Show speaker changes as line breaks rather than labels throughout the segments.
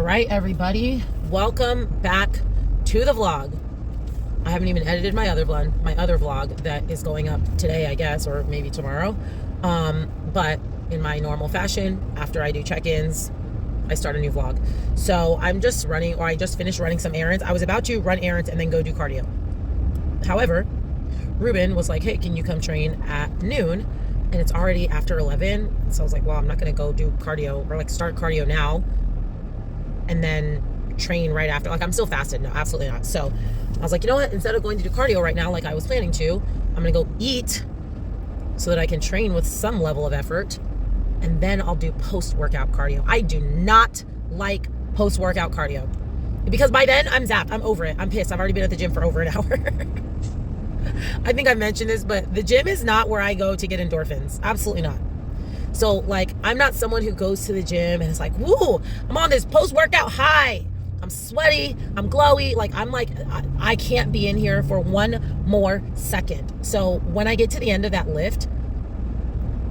right, everybody, welcome back to the vlog. I haven't even edited my other vlog that is going up today, I guess, or maybe tomorrow. But in my normal fashion, after I do check-ins, I start a new vlog. So I just finished running some errands. I was about to run errands and then go do cardio. However, Ruben was like, hey, can you come train at noon? And it's already after 11. So I was like, well, I'm not going to go do cardio or like start cardio now and then train right after. Like, I'm still fasted. No, absolutely not. So I was like, you know what? Instead of going to do cardio right now, like I was planning to, I'm going to go eat so that I can train with some level of effort. And then I'll do post-workout cardio. I do not like post-workout cardio because by then I'm zapped. I'm over it. I'm pissed. I've already been at the gym for over an hour. I think I mentioned this, but the gym is not where I go to get endorphins. Absolutely not. So like, I'm not someone who goes to the gym and it's like, woo, I'm on this post-workout high. I'm sweaty. I'm glowy. Like, I'm like, I can't be in here for one more second. So when I get to the end of that lift,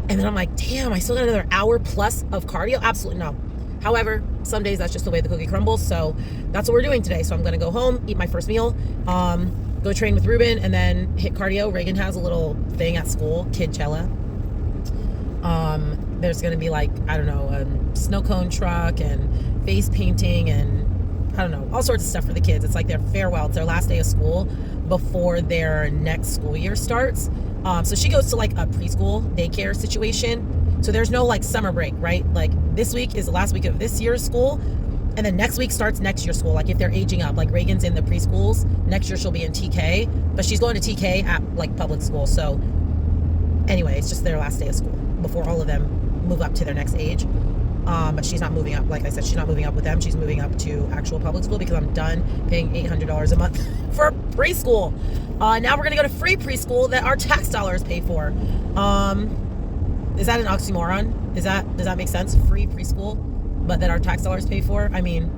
and then I'm like, damn, I still got another hour plus of cardio. Absolutely no. However, some days that's just the way the cookie crumbles. So that's what we're doing today. So I'm going to go home, eat my first meal, go train with Ruben, and then hit cardio. Reagan has a little thing at school, Kidchella. There's going to be like, I don't know, a snow cone truck and face painting and I don't know, all sorts of stuff for the kids. It's like their farewell. It's their last day of school before their next school year starts. So she goes to like a preschool daycare situation. So there's no like summer break, right? Like this week is the last week of this year's school. And then next week starts next year's school. Like if they're aging up, like Reagan's in the preschools, next year she'll be in TK, but she's going to TK at like public school. So anyway, it's just their last day of school before all of them move up to their next age. But she's not moving up. Like I said, she's not moving up with them. She's moving up to actual public school because I'm done paying $800 a month for preschool. Now we're going to go to free preschool that our tax dollars pay for. Is that an oxymoron? Does that make sense? Free preschool, but that our tax dollars pay for? I mean,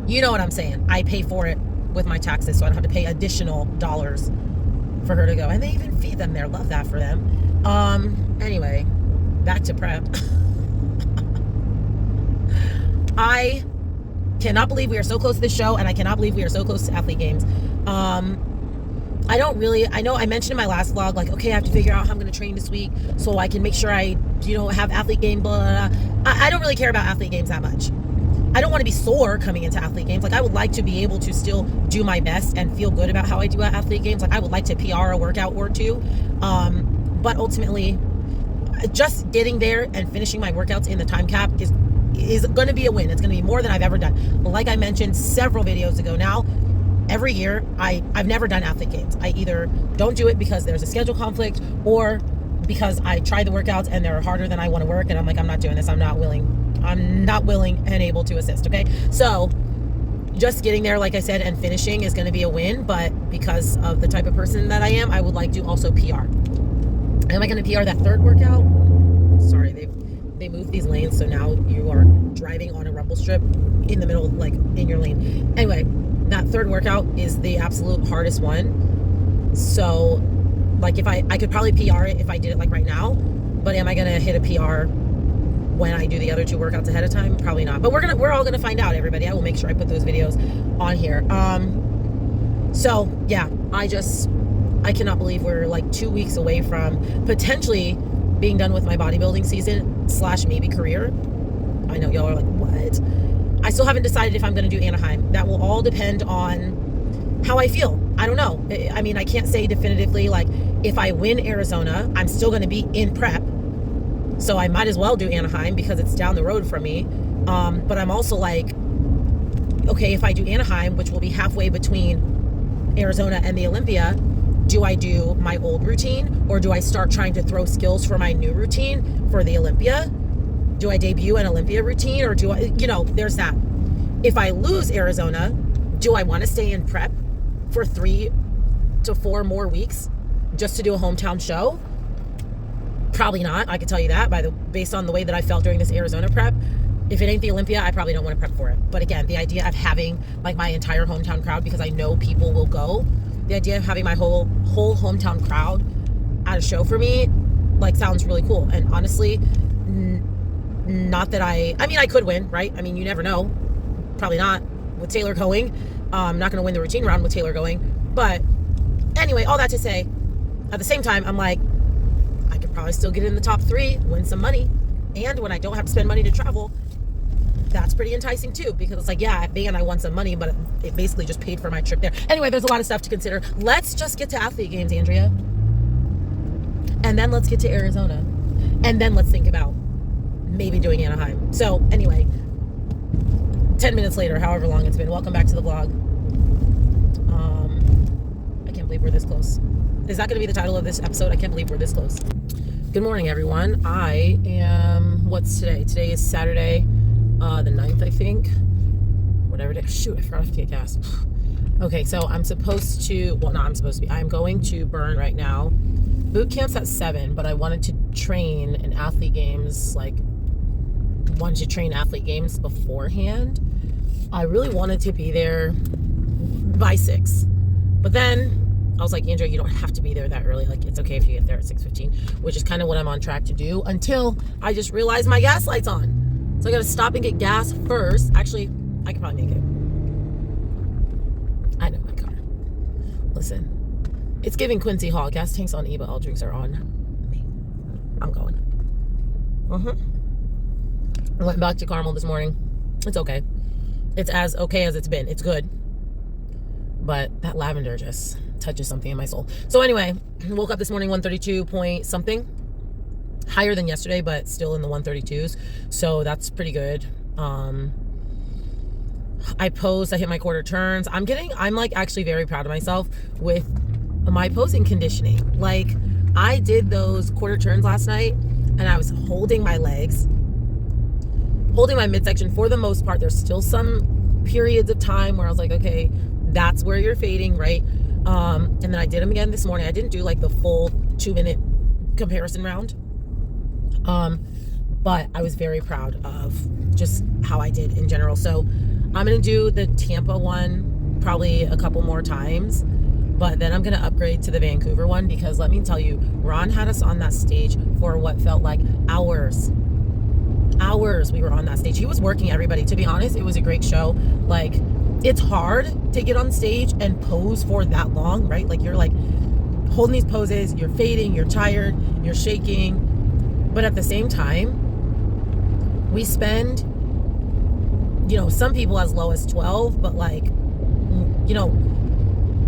you know what I'm saying. I pay for it with my taxes, so I don't have to pay additional dollars for her to go. And they even feed them there. Love that for them. Anyway, back to prep. I cannot believe we are so close to this show, and I cannot believe we are so close to athlete games. I know I mentioned in my last vlog, like, okay, I have to figure out how I'm going to train this week so I can make sure I, have athlete game, blah, blah, blah. I don't really care about athlete games that much. I don't want to be sore coming into athlete games. Like, I would like to be able to still do my best and feel good about how I do at athlete games. Like, I would like to PR a workout or two. But ultimately, just getting there and finishing my workouts in the time cap is going to be a win. It's going to be more than I've ever done. Like I mentioned several videos ago now, every year I've never done athlete games. I either don't do it because there's a schedule conflict or because I try the workouts and they're harder than I want to work. And I'm like, I'm not doing this. I'm not willing and able to assist. Okay. So just getting there, like I said, and finishing is going to be a win. But because of the type of person that I am, I would like to also PR. Am I going to PR that third workout? Sorry, they moved these lanes, so now you are driving on a rumble strip in the middle, like in your lane. Anyway, that third workout is the absolute hardest one. So, like, if I could probably PR it if I did it like right now, but am I gonna hit a PR when I do the other two workouts ahead of time? Probably not. But we're all gonna find out, everybody. I will make sure I put those videos on here. So yeah, I cannot believe we're like 2 weeks away from potentially being done with my bodybuilding season / maybe career. I know y'all are like, what? I still haven't decided if I'm going to do Anaheim. That will all depend on how I feel. I don't know. I mean, I can't say definitively, like, if I win Arizona, I'm still going to be in prep. So I might as well do Anaheim because it's down the road from me. But I'm also like, okay, if I do Anaheim, which will be halfway between Arizona and the Olympia, do I do my old routine or do I start trying to throw skills for my new routine for the Olympia? Do I debut an Olympia routine or do I, there's that. If I lose Arizona, do I want to stay in prep for 3 to 4 more weeks just to do a hometown show? Probably not. I can tell you that based on the way that I felt during this Arizona prep. If it ain't the Olympia, I probably don't want to prep for it. But again, the idea of having like my entire hometown crowd, because I know people will go, the idea of having my whole hometown crowd at a show for me, like, sounds really cool. And honestly, not that I mean, I could win, right? I mean, you never know. Probably not with Taylor going. I'm not going to win the routine round with Taylor going. But anyway, all that to say, at the same time, I'm like, I could probably still get in the top 3, win some money. And when I don't have to spend money to travel, that's pretty enticing too, because it's like, yeah, at band I won some money, but it basically just paid for my trip there. Anyway, there's a lot of stuff to consider. Let's just get to athlete games, Andrea. And then let's get to Arizona. And then let's think about maybe doing Anaheim. So anyway, 10 minutes later, however long it's been, welcome back to the vlog. I can't believe we're this close. Is that going to be the title of this episode? I can't believe we're this close. Good morning, everyone. I am, what's today? Today is Saturday, the 9th, I think. Whatever it is. Shoot, I forgot to get gas. Okay, so I'm supposed to, well, not I'm supposed to be. I'm going to Burn right now. Boot camp's at 7, but I wanted to train in athlete games, beforehand. I really wanted to be there by 6. But then I was like, Andrea, you don't have to be there that early. Like, it's okay if you get there at 6:15, which is kind of what I'm on track to do until I just realized my gas light's on. So I got to stop and get gas first. Actually, I could probably make it. I know my car. Listen, it's giving Quincy Hall. Gas tanks on E, but all drinks are on me. I'm going. I went back to Carmel this morning. It's okay. It's as okay as it's been. It's good. But that lavender just touches something in my soul. So anyway, woke up this morning 132 point something. Higher than yesterday, but still in the 132s. So that's pretty good. I posed, I hit my quarter turns. I'm like actually very proud of myself with my posing conditioning. Like, I did those quarter turns last night and I was holding my legs, holding my midsection for the most part. There's still some periods of time where I was like, okay, that's where you're fading, right? And then I did them again this morning. I didn't do like the full 2-minute comparison round. But I was very proud of just how I did in general. So I'm going to do the Tampa one probably a couple more times, but then I'm going to upgrade to the Vancouver one, because let me tell you, Ron had us on that stage for what felt like hours. We were on that stage. He was working everybody. To be honest, it was a great show. Like, it's hard to get on stage and pose for that long, right? Like, you're like holding these poses, you're fading, you're tired, you're shaking. But at the same time, we spend, some people as low as 12, but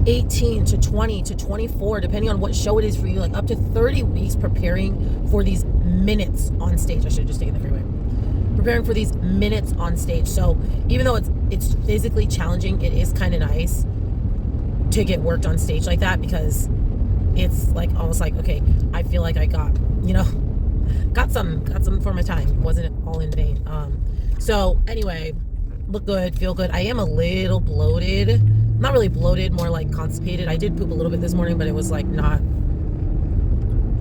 18 to 20 to 24, depending on what show it is for you, like up to 30 weeks preparing for these minutes on stage. I should have just taken the freeway. Preparing for these minutes on stage. So even though it's physically challenging, it is kind of nice to get worked on stage like that, because it's like almost like, okay, I feel like I got some for my time. It wasn't all in vain. So anyway, look good, feel good. I am a little bloated. Not really bloated, more like constipated. I did poop a little bit this morning, but it was like not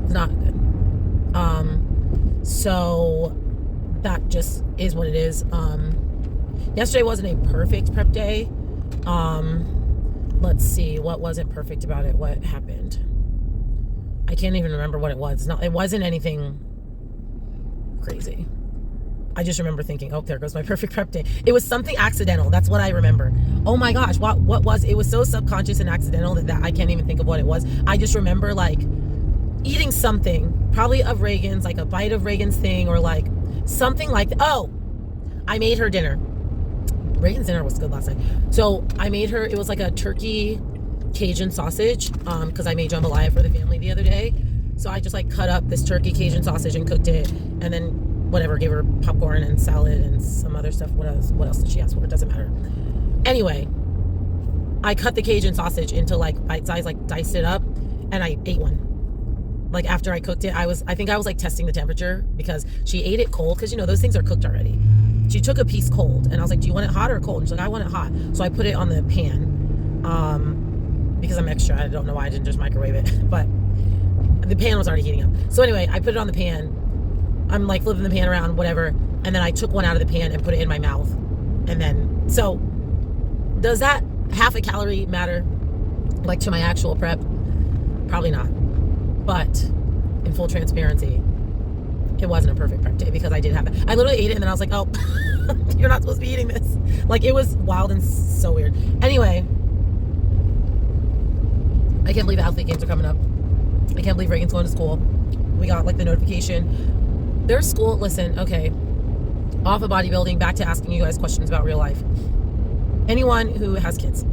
good. So that just is what it is. Yesterday wasn't a perfect prep day. Let's see, what wasn't perfect about it? What happened? I can't even remember what it was. It wasn't anything crazy. I just remember thinking, oh, there goes my perfect prep day. It was something accidental. That's what I remember. Oh my gosh, what was it? Was so subconscious and accidental that I can't even think of what it was. I just remember like eating something, probably of Reagan's, like a bite of Reagan's thing, or like something like that. Oh, I made her dinner. Reagan's dinner was good last night. So I made her, it was like a turkey Cajun sausage, because I made jambalaya for the family the other day. So I just like cut up this turkey Cajun sausage and cooked it, and then whatever, gave her popcorn and salad and some other stuff. What else did she ask for? It doesn't matter. Anyway, I cut the Cajun sausage into like bite size, like diced it up, and I ate one. Like after I cooked it, I think I was like testing the temperature, because she ate it cold, because those things are cooked already. She took a piece cold, and I was like, do you want it hot or cold? And she's like, I want it hot. So I put it on the pan, because I'm extra. I don't know why I didn't just microwave it, but the pan was already heating up. So anyway, I put it on the pan. I'm like flipping the pan around, whatever. And then I took one out of the pan and put it in my mouth. And then, so does that half a calorie matter like to my actual prep? Probably not. But in full transparency, It wasn't a perfect prep day because I did have it. I literally ate it and then I was like, oh, you're not supposed to be eating this. Like, it was wild and so weird. Anyway, I can't believe athlete games are coming up. I can't believe Reagan's going to school. We got like the notification. Their school, listen, okay, off of bodybuilding, back to asking you guys questions about real life. Anyone who has kids,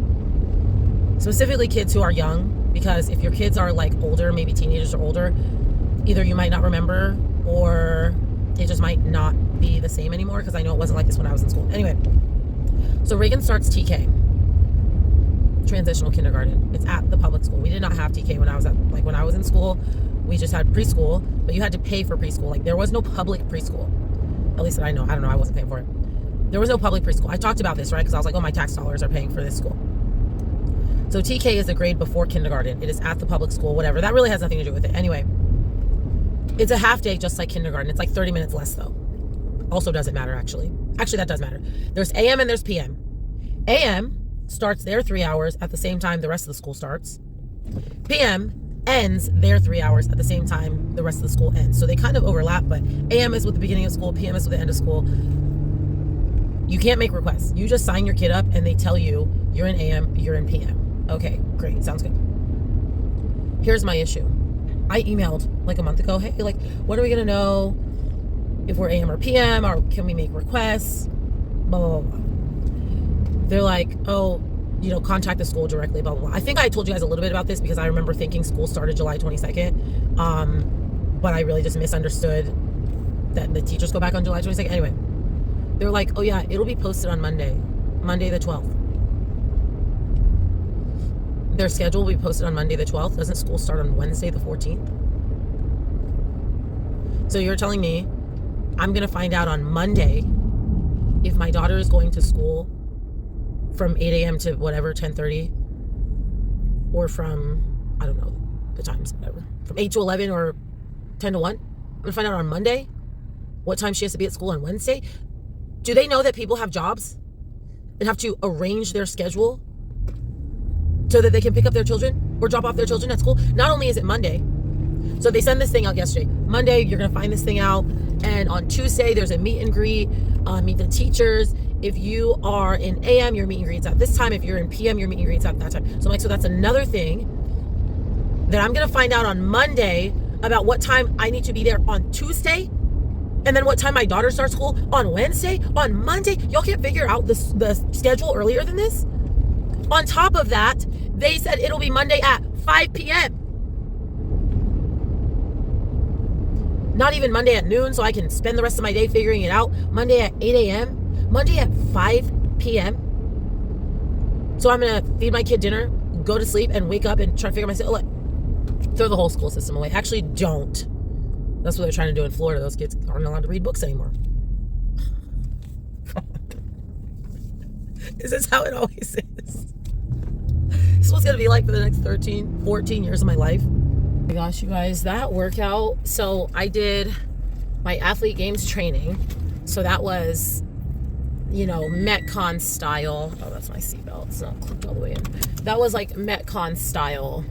specifically kids who are young, because if your kids are like older, maybe teenagers or older, either you might not remember or it just might not be the same anymore, because I know it wasn't like this when I was in school. Anyway, so Reagan starts TK, transitional kindergarten. It's at the public school. We did not have TK when I was in school. We just had preschool, but you had to pay for preschool. Like, there was no public preschool. At least that I know. I don't know. I wasn't paying for it. There was no public preschool. I talked about this, right? Because I was like, oh, my tax dollars are paying for this school. So TK is a grade before kindergarten. It is at the public school, whatever. That really has nothing to do with it. Anyway, it's a half day just like kindergarten. It's like 30 minutes less, though. Also doesn't matter, actually. Actually, that does matter. There's AM and there's PM. AM starts their 3 hours at the same time the rest of the school starts. PM ends their 3 hours at the same time the rest of the school ends. So they kind of overlap, but AM is with the beginning of school, PM is with the end of school. You can't make requests. You just sign your kid up and they tell you you're in AM, you're in PM. Okay, great. Sounds good. Here's my issue. I emailed like a month ago, hey, like, when are we going to know if we're AM or PM, or can we make requests? Blah, blah, blah. They're like, oh, you know, contact the school directly, blah, blah, blah. I think I told you guys a little bit about this because I remember thinking school started July 22nd. But I really just misunderstood that the teachers go back on July 22nd. Anyway, they're like, oh yeah, it'll be posted on Monday the 12th. Their schedule will be posted on Monday the 12th. Doesn't school start on Wednesday the 14th? So you're telling me I'm going to find out on Monday if my daughter is going to school from 8 a.m. to whatever, 10:30, or from, I don't know, the times, whatever, from 8 to 11 or 10 to 1. I'm going to find out on Monday what time she has to be at school on Wednesday. Do they know that people have jobs and have to arrange their schedule so that they can pick up their children or drop off their children at school? Not only is it Monday, so they send this thing out yesterday. Monday, you're going to find this thing out. And on Tuesday, there's a meet and greet, meet the teachers. If you are in AM, your meet and greet's at this time. If you're in PM, your meet and greet's at that time. So I'm like, so that's another thing that I'm going to find out on Monday about what time I need to be there on Tuesday. And then what time my daughter starts school on Wednesday, on Monday. Y'all can't figure out the schedule earlier than this? On top of that, they said it'll be Monday at 5 p.m. Not even Monday at noon, so I can spend the rest of my day figuring it out. Monday at 8 a.m. Monday at 5 p.m. So I'm going to feed my kid dinner, go to sleep, and wake up and try to figure myself out. Throw the whole school system away. Actually, don't. That's what they're trying to do in Florida. Those kids aren't allowed to read books anymore. Is this how it always is? This is what's going to be like for the next 13, 14 years of my life. Oh my gosh, you guys, that workout. So I did my athlete games training. So that was, you know, Metcon style. Oh, that's my seatbelt. It's not clipped all the way in. That was like Metcon style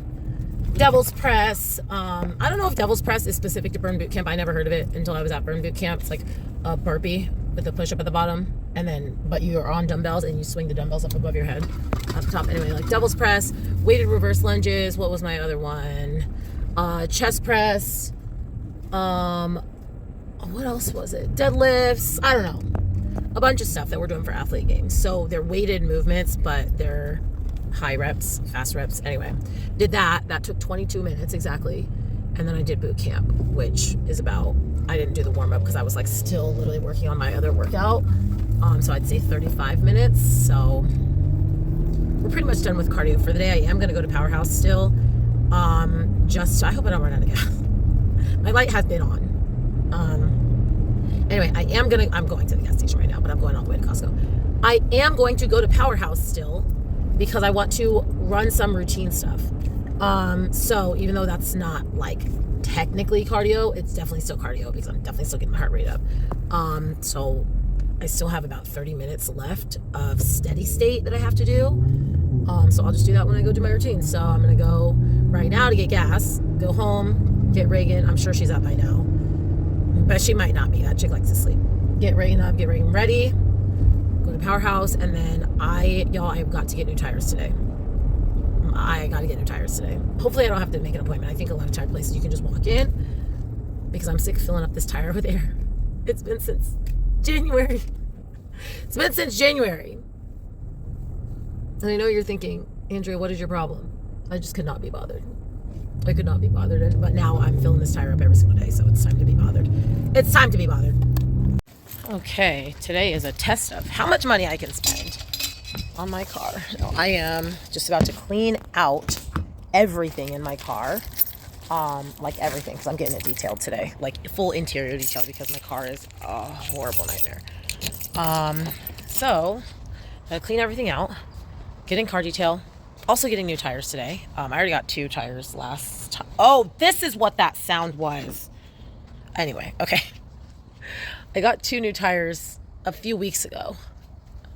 devil's press. I don't know if devil's press is specific to burn boot camp. I never heard of it until I was at burn boot camp. It's like a burpee with a push up at the bottom, and then but you are on dumbbells and you swing the dumbbells up above your head at the top. Anyway, like devil's press, weighted reverse lunges. What was my other one? Chest press. What else was it? Deadlifts. I don't know. A bunch of stuff that we're doing for athlete games. So they're weighted movements, but they're high reps, fast reps. Anyway, did that. That took 22 minutes exactly. And then I did boot camp, which is about, I didn't do the warm up because I was like still literally working on my other workout. So I'd say 35 minutes. So we're pretty much done with cardio for the day. I am going to go to Powerhouse still. I hope I don't run out of gas. My light has been on. Anyway, I'm going to the gas station right now, but I'm going all the way to Costco. I am going to go to Powerhouse still because I want to run some routine stuff. So even though that's not like technically cardio, it's definitely still cardio because I'm definitely still getting my heart rate up. So I still have about 30 minutes left of steady state that I have to do. So I'll just do that when I go do my routine. So I'm going to go right now to get gas, go home, get Reagan. I'm sure she's up by now. But she might not be. That chick likes to sleep. Get ready up, get ready. Go to Powerhouse, and then I've got to get new tires today. I got to get new tires today. Hopefully I don't have to make an appointment. I think a lot of tire places you can just walk in, because I'm sick of filling up this tire with air. It's been since January. It's been since January. And I know you're thinking, Andrea, what is your problem? I just could not be bothered. I could not be bothered. But now I'm filling this tire up every single day, so it's time to be bothered. It's time to be bothered. Okay, today is a test of how much money I can spend on my car. Now, I am just about to clean out everything in my car. Like everything, because I'm getting it detailed today. Like full interior detail, because my car is a horrible nightmare. So, I'm going to clean everything out. Getting car detail. Also getting new tires today. I already got 2 tires last time. Oh, this is what that sound was. Anyway, okay. I got 2 new tires a few weeks ago,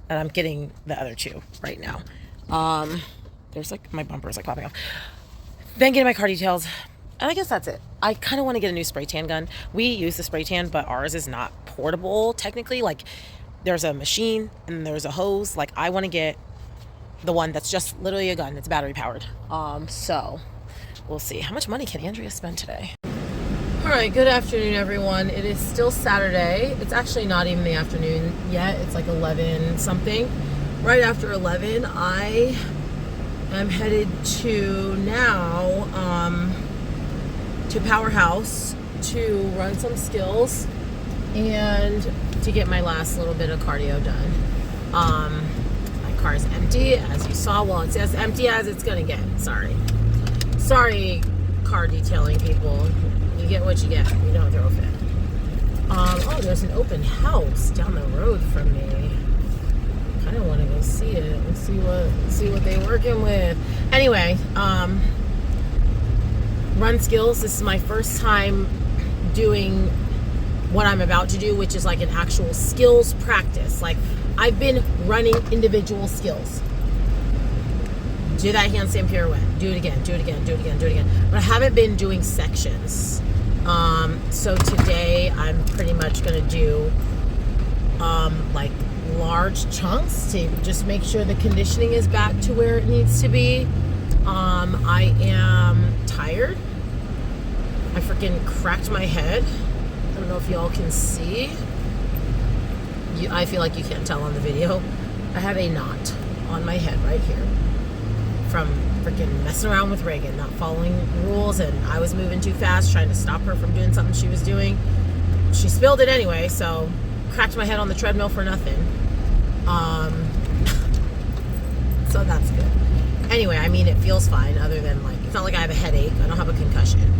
and I'm getting the other 2 right now. There's like, my bumper is like popping off. Then getting my car details, and I guess that's it. I kind of want to get a new spray tan gun. We use the spray tan, but ours is not portable technically. Like, there's a machine and there's a hose. Like, I want to get the one that's just literally a gun. It's battery powered. So we'll see. How much money can Andrea spend today? All right, good afternoon, everyone. It is still Saturday. It's actually not even the afternoon yet. It's like 11 something. Right after 11, I am headed to to Powerhouse to run some skills and to get my last little bit of cardio done. My car is empty, as you saw. Well, it's as empty as it's gonna get. Sorry, car detailing people. You get what you get. You don't throw a fit. Oh, there's an open house down the road from me. Kind of want to go see it and see what they're working with. Anyway, run skills. This is my first time doing what I'm about to do, which is like an actual skills practice. Like, I've been running individual skills. Do that handstand pirouette. Do it again. Do it again. Do it again. Do it again. But I haven't been doing sections. So today I'm pretty much going to do like large chunks to just make sure the conditioning is back to where it needs to be. I am tired. I freaking cracked my head. I don't know if y'all can see. I feel like you can't tell on the video. I have a knot on my head right here from freaking messing around with Reagan, not following rules, and I was moving too fast trying to stop her from doing something she was doing. She spilled it anyway, so cracked my head on the treadmill for nothing. So that's good. Anyway, I mean, it feels fine, other than like, it's not like I have a headache. I don't have a concussion.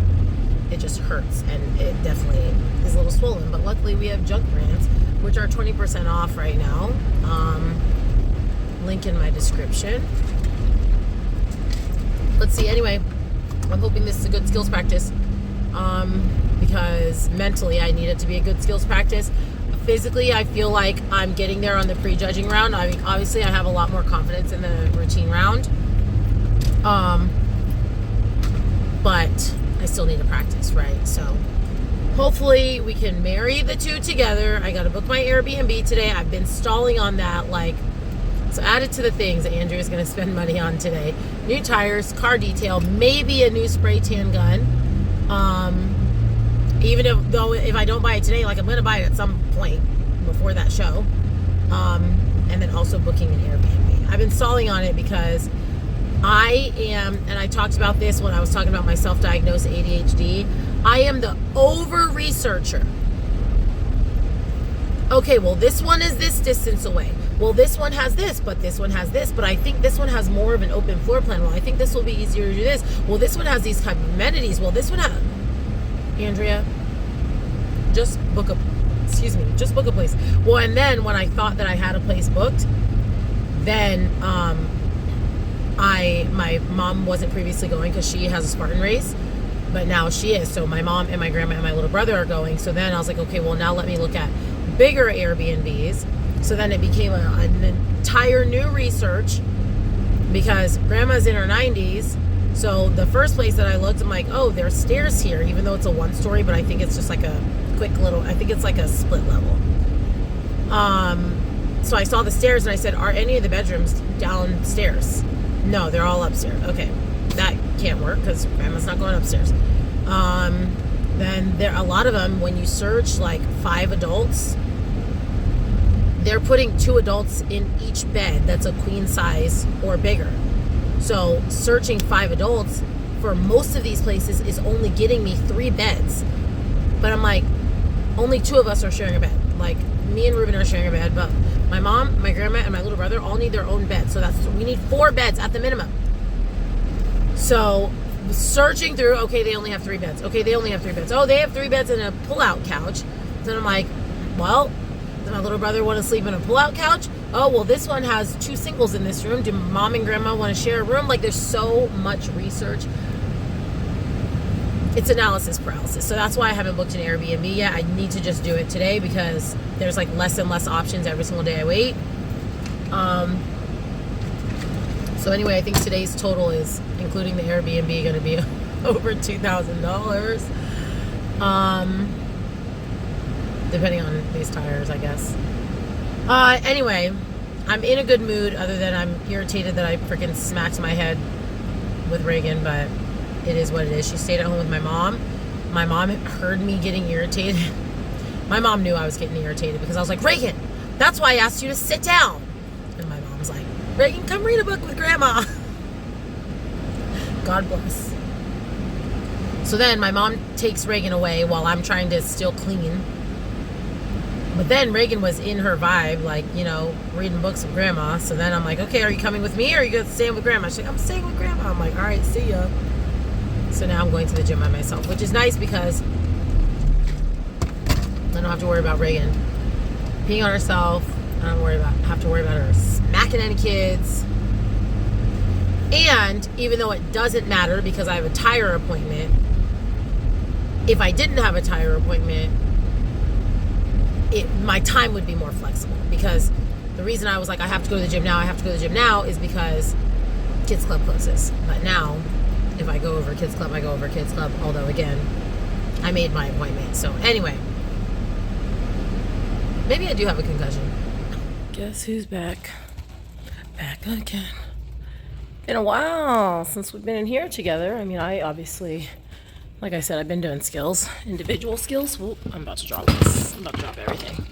It just hurts, and it definitely is a little swollen, but luckily we have Junk Brands, which are 20% off right now. Link in my description. Let's see. Anyway, I'm hoping this is a good skills practice, because mentally I need it to be a good skills practice. Physically, I feel like I'm getting there on the prejudging round. I mean, obviously I have a lot more confidence in the routine round, but I still need to practice, right? So hopefully we can marry the two together. I got to book my Airbnb today. I've been stalling on that, like, so added to the things that Andrea's going to spend money on today. New tires, car detail, maybe a new spray tan gun. Even if I don't buy it today, like, I'm going to buy it at some point before that show. And then also booking an Airbnb. I've been stalling on it because I am, and I talked about this when I was talking about my self-diagnosed ADHD, I am the over-researcher. Okay, well, this one is this distance away. Well, this one has this, but this one has this, but I think this one has more of an open floor plan. Well, I think this will be easier to do this. Well, this one has these type of amenities. Well, this one has... Andrea, just book a place. Well, and then when I thought that I had a place booked, then my mom wasn't previously going because she has a Spartan race, but now she is. So my mom and my grandma and my little brother are going. So then I was like, okay, well, now let me look at bigger Airbnbs. So then it became an entire new research, because grandma's in her 90s. So the first place that I looked, I'm like, oh, there's stairs here, even though it's a 1-story, but I think it's just like a quick little, I think it's like a split level. So I saw the stairs and I said, are any of the bedrooms downstairs? No, they're all upstairs. Okay, that can't work because grandma's not going upstairs. Then a lot of them, when you search like 5 adults, they're putting 2 adults in each bed that's a queen size or bigger. So searching 5 adults for most of these places is only getting me 3 beds. But I'm like, only 2 of us are sharing a bed. Like, me and Ruben are sharing a bed, but my mom, my grandma, and my little brother all need their own bed. So we need 4 beds at the minimum. So searching through, okay, they only have 3 beds. Okay, they only have 3 beds. Oh, they have 3 beds and a pull-out couch. Then I'm like, well, does my little brother want to sleep in a pull-out couch? Oh, well, this one has 2 singles in this room. Do mom and grandma want to share a room? Like, there's so much research. It's analysis paralysis. So that's why I haven't booked an Airbnb yet. I need to just do it today because there's like less and less options every single day I wait. So anyway, I think today's total is, including the Airbnb, going to be over $2,000. Depending on these tires, I guess. Anyway, I'm in a good mood other than I'm irritated that I freaking smacked my head with Reagan, but it is what it is. She stayed at home with my mom. My mom heard me getting irritated. My mom knew I was getting irritated because I was like, Reagan, that's why I asked you to sit down. And my mom's like, Reagan, come read a book with grandma. God bless. So then my mom takes Reagan away while I'm trying to still clean. But then Reagan was in her vibe, like, you know, reading books with grandma. So then I'm like, okay, are you coming with me or are you going to stay with grandma? She's like, I'm staying with grandma. I'm like, all right, see ya. So now I'm going to the gym by myself, which is nice because I don't have to worry about Reagan peeing on herself. I don't have to worry about her smacking any kids. And even though it doesn't matter because I have a tire appointment, if I didn't have a tire appointment, my time would be more flexible, because the reason I was like, I have to go to the gym now is because Kids Club closes. But now, if I go over Kids Club, I go over Kids Club. Although, again, I made my appointment. So, anyway. Maybe I do have a concussion. Guess who's back? Back again. Been a while since we've been in here together. I mean, I obviously, like I said, I've been doing skills. Individual skills. Whoop, I'm about to drop this. I'm about to drop everything.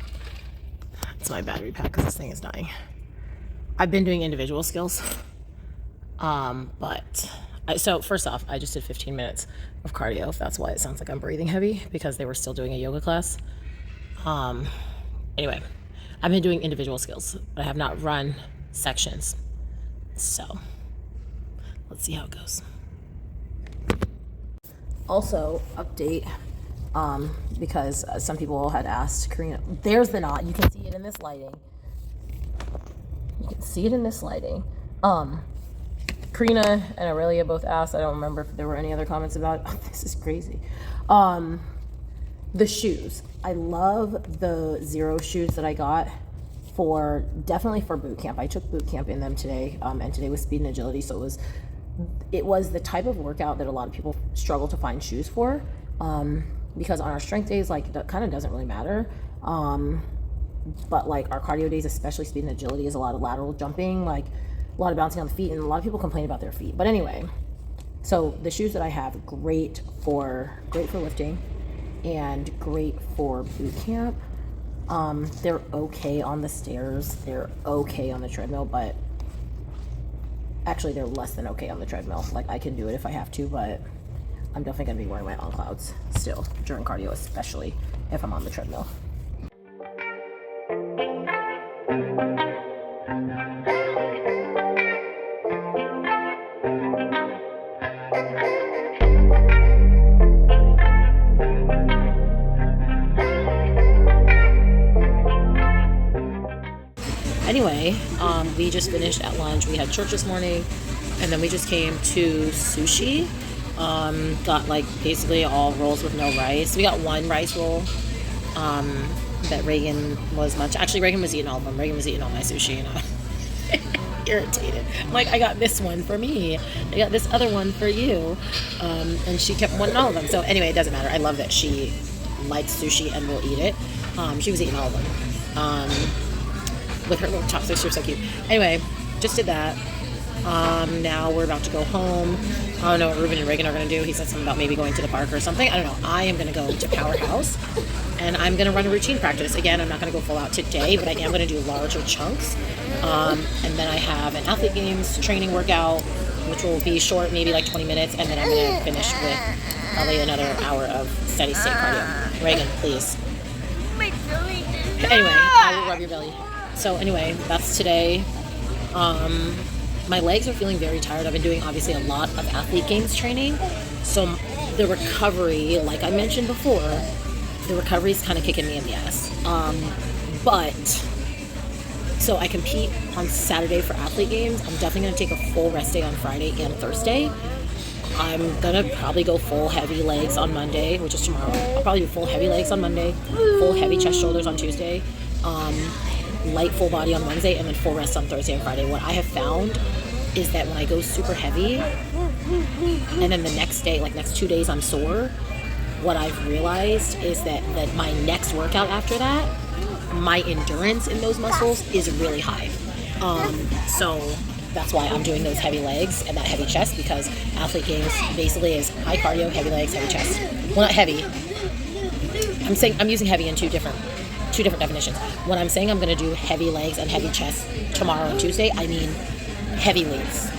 It's my battery pack because this thing is dying. I've been doing individual skills. So first off, I just did 15 minutes of cardio, if that's why it sounds like I'm breathing heavy, because they were still doing a yoga class. Anyway, I've been doing individual skills, but I have not run sections. So let's see how it goes. Also, update, because some people had asked Karina, there's the knot. You can see it in this lighting. Karina and Aurelia both asked, I don't remember if there were any other comments about it. Oh, this is crazy. The shoes. I love the Zero shoes that I got definitely for boot camp. I took boot camp in them today, and today was speed and agility, so it was the type of workout that a lot of people struggle to find shoes for, because on our strength days, like, that kind of doesn't really matter. But like our cardio days, especially speed and agility, is a lot of lateral jumping, like a lot of bouncing on the feet, and a lot of people complain about their feet. But anyway, so the shoes that I have, great for lifting and great for boot camp. They're okay on the stairs, they're okay on the treadmill, but actually they're less than okay on the treadmill. Like, I can do it if I have to, but I'm definitely gonna be wearing my on clouds still during cardio, especially if I'm on the treadmill. Anyway, we just finished at lunch. We had church this morning, and then we just came to sushi. Got like basically all rolls with no rice. We got one rice roll that Reagan was much. Actually, Reagan was eating all of them. Reagan was eating all my sushi, and I'm irritated. I'm like, I got this one for me. I got this other one for you. And she kept wanting all of them. So anyway, it doesn't matter. I love that she likes sushi and will eat it. She was eating all of them. With her little chopsticks, she was so cute. Anyway, just did that. Now we're about to go home. I don't know what Ruben and Reagan are going to do. He said something about maybe going to the park or something. I don't know. I am going to go to Powerhouse, and I'm going to run a routine practice. Again, I'm not going to go full out today, but I am going to do larger chunks. And then I have an Athlete Games training workout, which will be short, maybe like 20 minutes, and then I'm going to finish with probably another hour of steady state cardio. Reagan, please. Anyway, I will rub your belly. So anyway, that's today. My legs are feeling very tired. I've been doing obviously a lot of Athlete Games training. So the recovery, like I mentioned before, the recovery is kind of kicking me in the ass. So I compete on Saturday for Athlete Games. I'm definitely going to take a full rest day on Friday and Thursday. I'm going to probably go full heavy legs on Monday, which is tomorrow. I'll probably do full heavy legs on Monday, full heavy chest shoulders on Tuesday, light full body on Wednesday, and then full rest on Thursday and Friday. What I have found is that when I go super heavy and then the next day, like next 2 days, I'm sore, what I've realized is that my next workout after that, my endurance in those muscles is really high. So that's why I'm doing those heavy legs and that heavy chest, because Athlete Games basically is high cardio, heavy legs, heavy chest. Well, not heavy. I'm using heavy in two different definitions. When I'm saying I'm going to do heavy legs and heavy chest tomorrow and Tuesday, I mean heavy weights.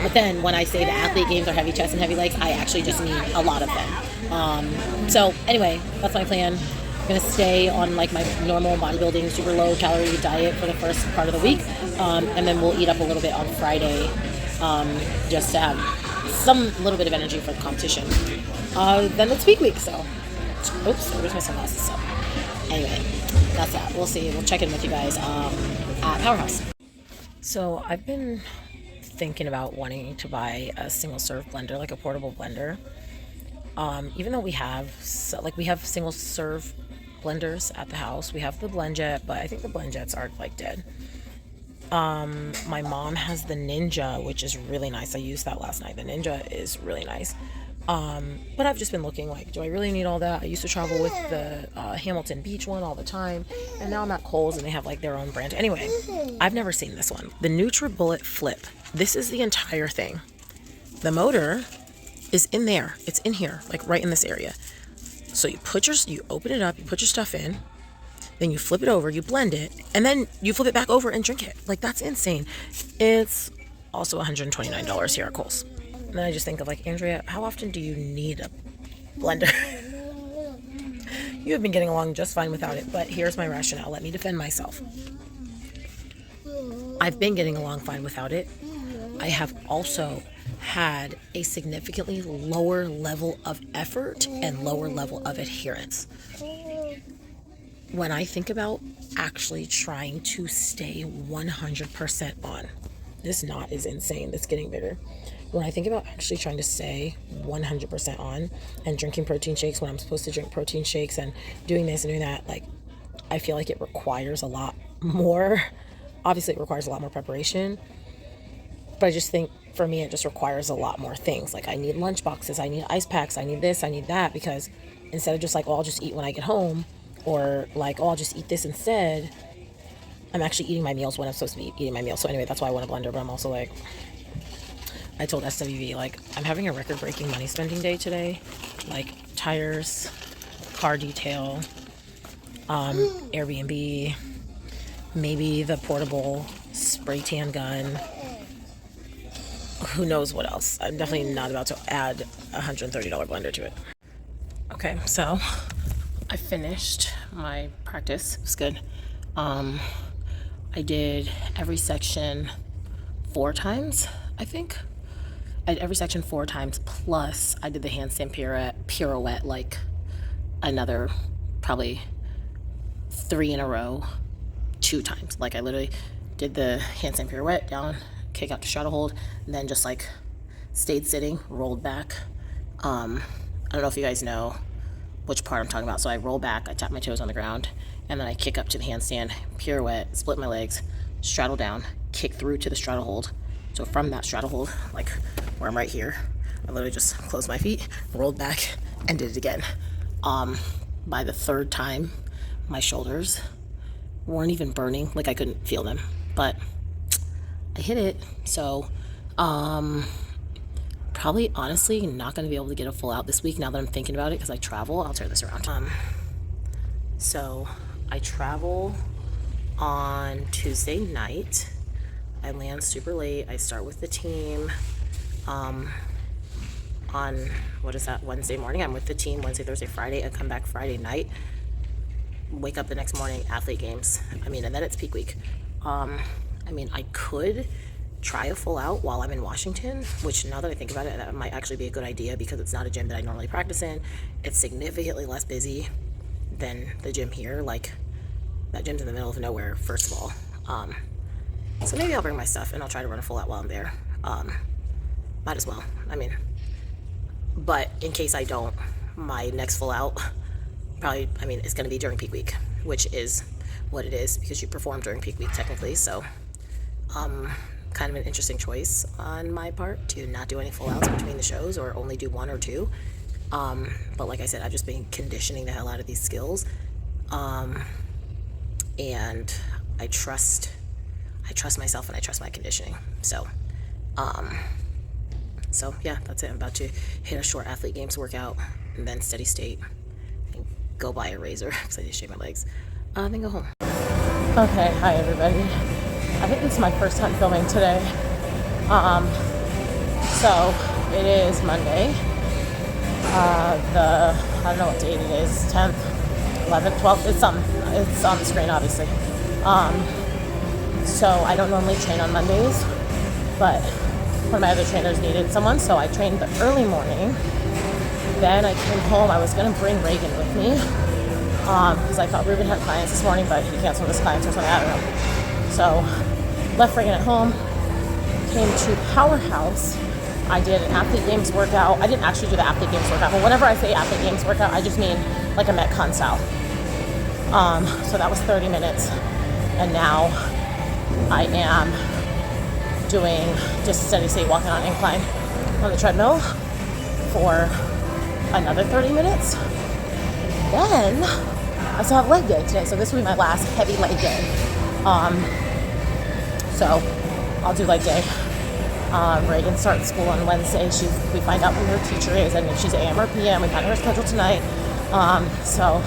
But then when I say the Athlete Games are heavy chest and heavy legs, I actually just mean a lot of them. So anyway, that's my plan. I'm going to stay on like my normal bodybuilding super low calorie diet for the first part of the week, and then we'll eat up a little bit on Friday, just to have some little bit of energy for the competition. Then it's peak week, so oops, where's my sunglasses? So anyway, that's that. We'll see. We'll check in with you guys at Powerhouse. So I've been thinking about wanting to buy a single serve blender, like a portable blender. Even though we have single serve blenders at the house, we have the BlendJet, but I think the BlendJets are like dead. My mom has the Ninja, which is really nice. I used that last night. The Ninja is really nice. But I've just been looking like, do I really need all that? I used to travel with the Hamilton Beach one all the time, and now I'm at Kohl's and they have like their own brand. Anyway, I've never seen this one. The NutriBullet Flip. This is the entire thing. The motor is in there. It's in here, like right in this area. So you open it up, you put your stuff in, then you flip it over, you blend it, and then you flip it back over and drink it. Like, that's insane. It's also $129 here at Kohl's. And then I just think of like, Andrea, how often do you need a blender? You have been getting along just fine without it, but here's my rationale. Let me defend myself. I've been getting along fine without it. I have also had a significantly lower level of effort and lower level of adherence. When I think about actually trying to stay 100% on, this knot is insane. It's getting bigger. When I think about actually trying to stay 100% on and drinking protein shakes when I'm supposed to drink protein shakes and doing this and doing that, like, I feel like it requires a lot more. Obviously, it requires a lot more preparation. But I just think, for me, it just requires a lot more things. Like, I need lunch boxes, I need ice packs, I need this, I need that, because instead of just like, oh, I'll just eat when I get home, or like, oh, I'll just eat this instead, I'm actually eating my meals when I'm supposed to be eating my meals. So anyway, that's why I want a blender. But I'm also like, I told SWV, like, I'm having a record-breaking money spending day today. Like, tires, car detail, Airbnb, maybe the portable spray tan gun. Who knows what else? I'm definitely not about to add a $130 blender to it. Okay, so I finished my practice. It was good. I did every section 4 times, I think. I did every section 4 times, plus I did the handstand pirouette like another probably 3 in a row, 2 times. Like, I literally did the handstand pirouette down, kick out to straddle hold, and then just like stayed sitting, rolled back. I don't know if you guys know which part I'm talking about. So I roll back, I tap my toes on the ground, and then I kick up to the handstand, pirouette, split my legs, straddle down, kick through to the straddle hold. So from that straddle hold, like where I'm right here, I literally just closed my feet, rolled back, and did it again. By the third time, my shoulders weren't even burning. Like, I couldn't feel them, but I hit it. So probably honestly not going to be able to get a full out this week now that I'm thinking about it, because I travel. I'll turn this around. So I travel on Tuesday night. I land super late. I start with the team on, what is that, Wednesday morning. I'm with the team Wednesday, Thursday, Friday. I come back Friday night, wake up the next morning, athlete games. I mean, and then it's peak week. I mean, I could try a full out while I'm in Washington, which now that I think about it, that might actually be a good idea, because it's not a gym that I normally practice in. It's significantly less busy than the gym here. Like, that gym's in the middle of nowhere, first of all. So maybe I'll bring my stuff and I'll try to run a full out while I'm there. Might as well. I mean, but in case I don't, my next full out probably, I mean, it's going to be during peak week, which is what it is, because you perform during peak week technically. So kind of an interesting choice on my part to not do any full outs between the shows, or only do one or two. But like I said, I've just been conditioning the hell out of these skills, and I trust myself, and I trust my conditioning. So yeah, that's it. I'm about to hit a short athlete games workout, and then steady state, and go buy a razor because I need to shave my legs, then go home. Okay, hi everybody. I think this is my first time filming today. So it is Monday. I don't know what date it is, 10th, 11th, 12th. It's on the screen, obviously. So I don't normally train on Mondays, but one of my other trainers needed someone, so I trained the early morning. Then I came home. I was going to bring Reagan with me, because I thought Ruben had clients this morning, but he canceled his clients or something, I don't know. So left Reagan at home, came to Powerhouse. I did an athlete games workout. I didn't actually do the athlete games workout, but whenever I say athlete games workout, I just mean like a Metcon style. So that was 30 minutes, and now I am doing just steady state walking on incline on the treadmill for another 30 minutes. Then I still have leg day today, so this will be my last heavy leg day. So I'll do leg day. Reagan starts school on Wednesday. We find out who her teacher is, and if she's AM or PM. We find her schedule tonight. So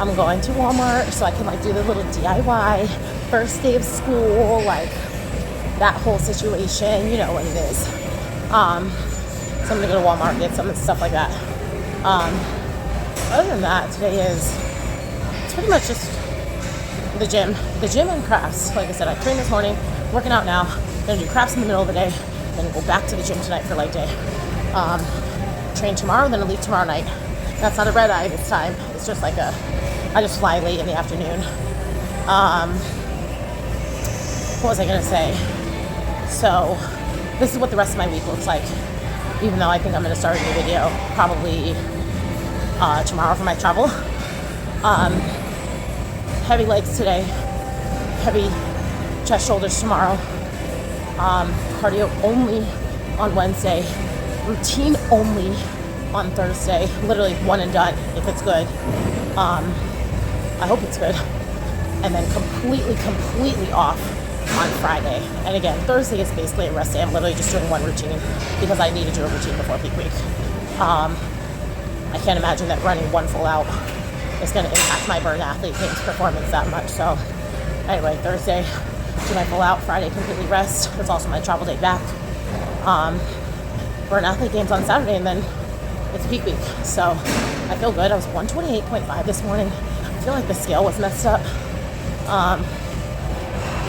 I'm going to Walmart so I can like do the little DIY first day of school, like that whole situation. You know what it is. So I'm gonna go to Walmart and get some stuff like that. Other than that, today it's pretty much just the gym and crafts. Like I said, I trained this morning, working out now. Gonna do crafts in the middle of the day, then go back to the gym tonight for leg day. Train tomorrow, then I'll leave tomorrow night. That's not a red eye this time. It's just like I just fly late in the afternoon. What was I gonna say? So this is what the rest of my week looks like, even though I think I'm gonna start a new video probably tomorrow for my travel. Heavy legs today, heavy chest, shoulders tomorrow. Cardio only on Wednesday, routine only on Thursday, literally one and done if it's good. I hope it's good. And then completely off on Friday. And again, Thursday is basically a rest day. I'm literally just doing one routine because I need to do a routine before peak week. I can't imagine that running one full out is going to impact my burn athlete games performance that much. So anyway, Thursday, do my full out. Friday, completely rest. It's also my travel day back. Burn athlete games on Saturday, and then it's peak week. So I feel good. I was 128.5 this morning. I feel like the scale was messed up.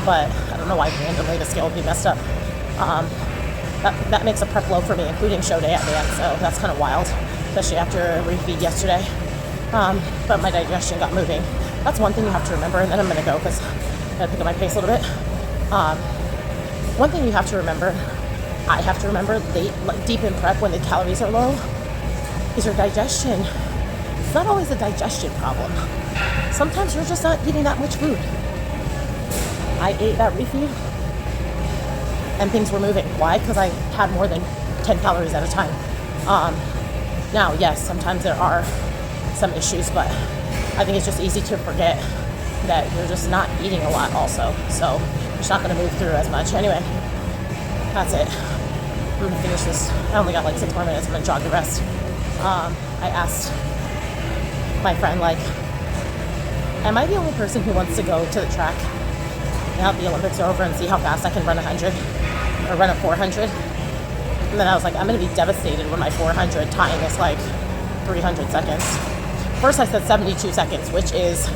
But I don't know why randomly the scale would be messed up. That makes a prep low for me, including show day at the end. So that's kind of wild, especially after a refeed yesterday. But my digestion got moving. That's one thing you have to remember, and then I'm going to go because I got to pick up my pace a little bit. One thing you have to remember, I have to remember late, like deep in prep when the calories are low, is your digestion. It's not always a digestion problem. Sometimes you're just not eating that much food. I ate that refeed and things were moving. Why? Because I had more than 10 calories at a time. Now, yes, sometimes there are some issues, but I think it's just easy to forget that you're just not eating a lot also. So you're just not going to move through as much. Anyway, that's it. I'm going to finish this. I only got like 6 more minutes. I'm going to jog the rest. I asked my friend, like, am I the only person who wants to go to the track now that the Olympics are over and see how fast I can run 100 or run a 400? And then I was like, I'm going to be devastated when my 400 time is like 300 seconds. First I said 72 seconds, which is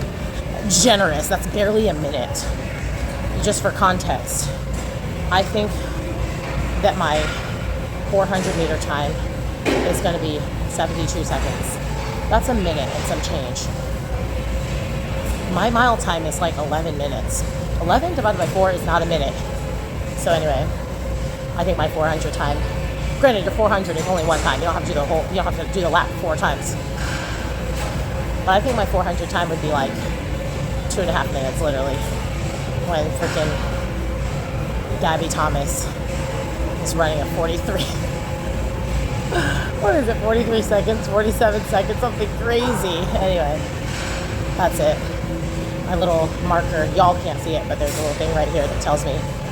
generous. That's barely a minute. Just for context, I think that my 400 meter time is going to be 72 seconds. That's a minute and some change. My mile time is like 11 minutes. 11 divided by 4 is not a minute. So anyway, I think my 400 time, granted your 400 is only one time. You don't have to do the lap 4 times. But I think my 400 time would be like 2.5 minutes literally, when freaking Gabby Thomas is running a 43. What is it, 43 seconds, 47 seconds, something crazy. Anyway, that's it. My little marker, y'all can't see it, but there's a little thing right here that tells me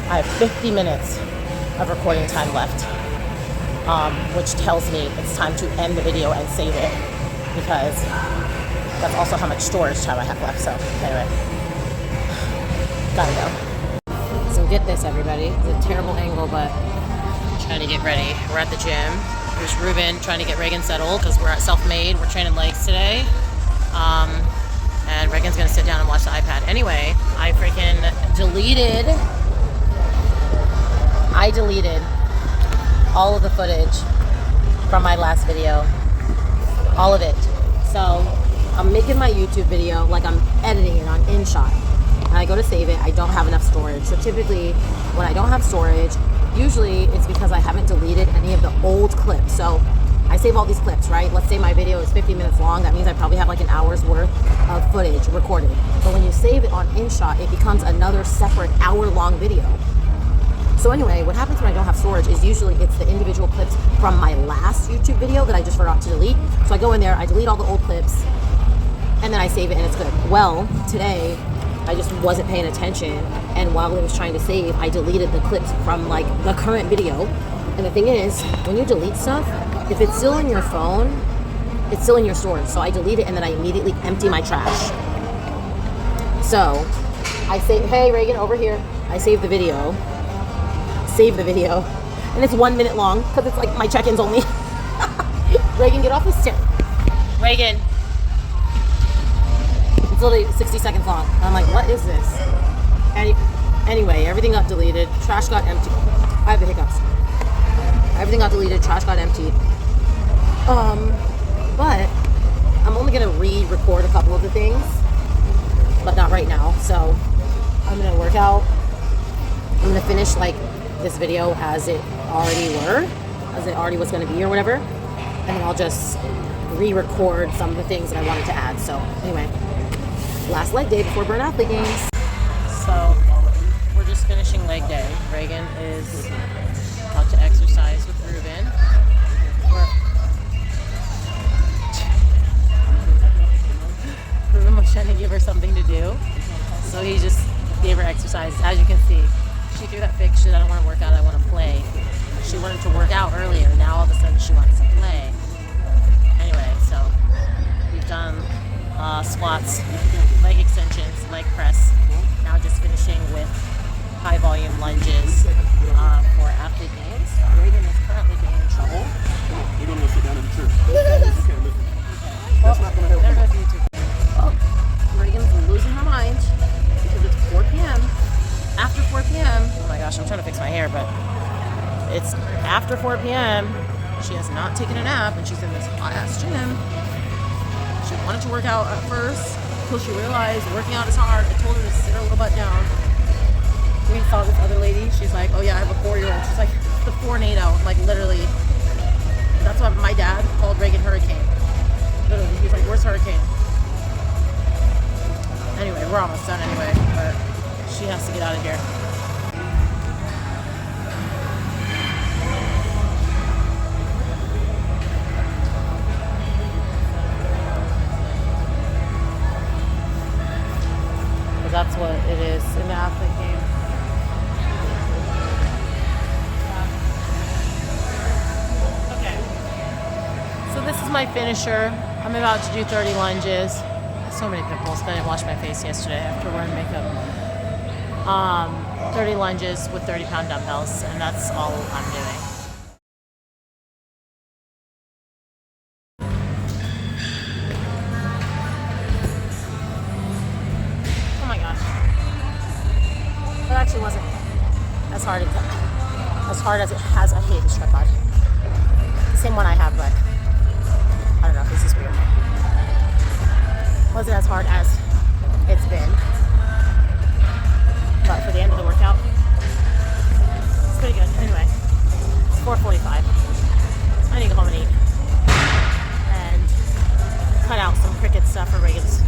I have 50 minutes of recording time left, which tells me it's time to end the video and save it, because that's also how much storage time I have left. So anyway, gotta go. So get this, everybody. It's a terrible angle, but I'm trying to get ready. We're at the gym. There's Ruben trying to get Reagan settled because we're at Self-Made. We're training legs today. And Reagan's gonna sit down and watch the iPad. Anyway, I deleted all of the footage from my last video. All of it. So I'm making my YouTube video, like I'm editing it on Inshot. And I go to save it, I don't have enough storage. So typically, when I don't have storage, usually it's because I haven't deleted any of the old clips. So I save all these clips, right? Let's say my video is 50 minutes long. That means I probably have like an hour's worth of footage recorded. But when you save it on Inshot, it becomes another separate hour-long video. So anyway, what happens when I don't have storage is usually it's the individual clips from my last YouTube video that I just forgot to delete. So I go in there, I delete all the old clips, and then I save it and it's good. Well, today, I just wasn't paying attention, and while it was trying to save, I deleted the clips from like the current video. And the thing is, when you delete stuff, if it's still in your phone, it's still in your storage. So I delete it and then I immediately empty my trash. So I say, hey Reagan, over here. I save the video, and it's 1 minute long because it's like my check-ins only. Reagan, get off the stair. Reagan. It's literally 60 seconds long. I'm like, what is this? Anyway, everything got deleted. Trash got emptied. I have the hiccups. Everything got deleted. Trash got emptied. But I'm only gonna re-record a couple of the things, but not right now. So I'm gonna work out. I'm gonna finish like this video as it already was gonna be or whatever, and then I'll just re-record some of the things that I wanted to add. So anyway. Last leg day before Burn Athlete Games. So we're just finishing leg day. Reagan is about to exercise with Ruben. Ruben was trying to give her something to do, so he just gave her exercise. As you can see, she threw that fake shit, I don't want to work out, I want to play. She wanted to work out earlier, now all of a sudden she wants to play. Anyway, so we've done squats, leg extensions, leg press. Now just finishing with high volume lunges for athlete games. Reagan is currently getting in trouble.
You're going to go sit down in the chair. You can't listen. That's not going to help.
There goes YouTube. Well, Reagan's losing her mind because it's 4 p.m. After 4 p.m. Oh my gosh, I'm trying to fix my hair, but it's after 4 p.m. She has not taken a nap and she's in this hot ass gym. She wanted to work out at first until she realized working out is hard. I told her to sit her little butt down. We saw this other lady. She's like, oh yeah, I have a 4-year-old. She's like, the tornado. Like literally. That's what my dad called Reagan Hurricane. Literally, he's like, where's Hurricane? Anyway, we're almost done anyway, but she has to get out of here. my finisher. I'm about to do 30 lunges. So many pimples. I didn't wash my face yesterday after wearing makeup. 30 lunges with 30-pound dumbbells, and that's all I'm doing. Oh my gosh. It actually wasn't as hard as it has. I hate this tripod. The same one I have, but I don't know. This is weird. Wasn't as hard as it's been, but for the end of the workout, it's pretty good. Anyway, it's 4:45. I need to go home and eat and cut out some cricket stuff for Reagan's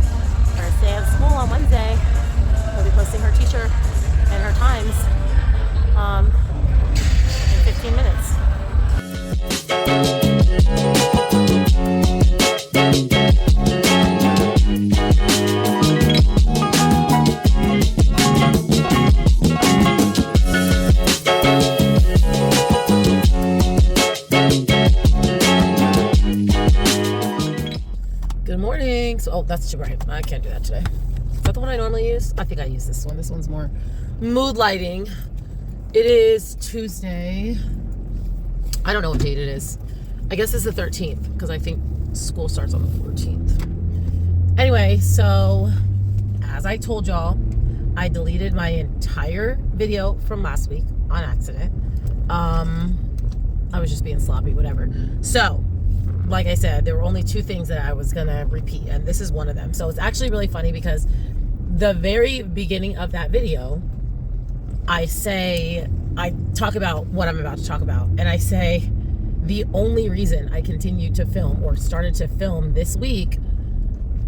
first day of school on Wednesday. We'll be posting her teacher and her times in 15 minutes. Good morning. So, that's too bright. I can't do that today. Is that the one I normally use? I think I use this one. This one's more mood lighting. It is Tuesday. I don't know what date it is. I guess it's the 13th because I think school starts on the 14th. Anyway, so as I told y'all, I deleted my entire video from last week on accident. I was just being sloppy, whatever. So, like I said, there were only two things that I was gonna repeat, and this is one of them. So it's actually really funny because the very beginning of that video, I talk about what I'm about to talk about, and I say the only reason I continued to film or started to film this week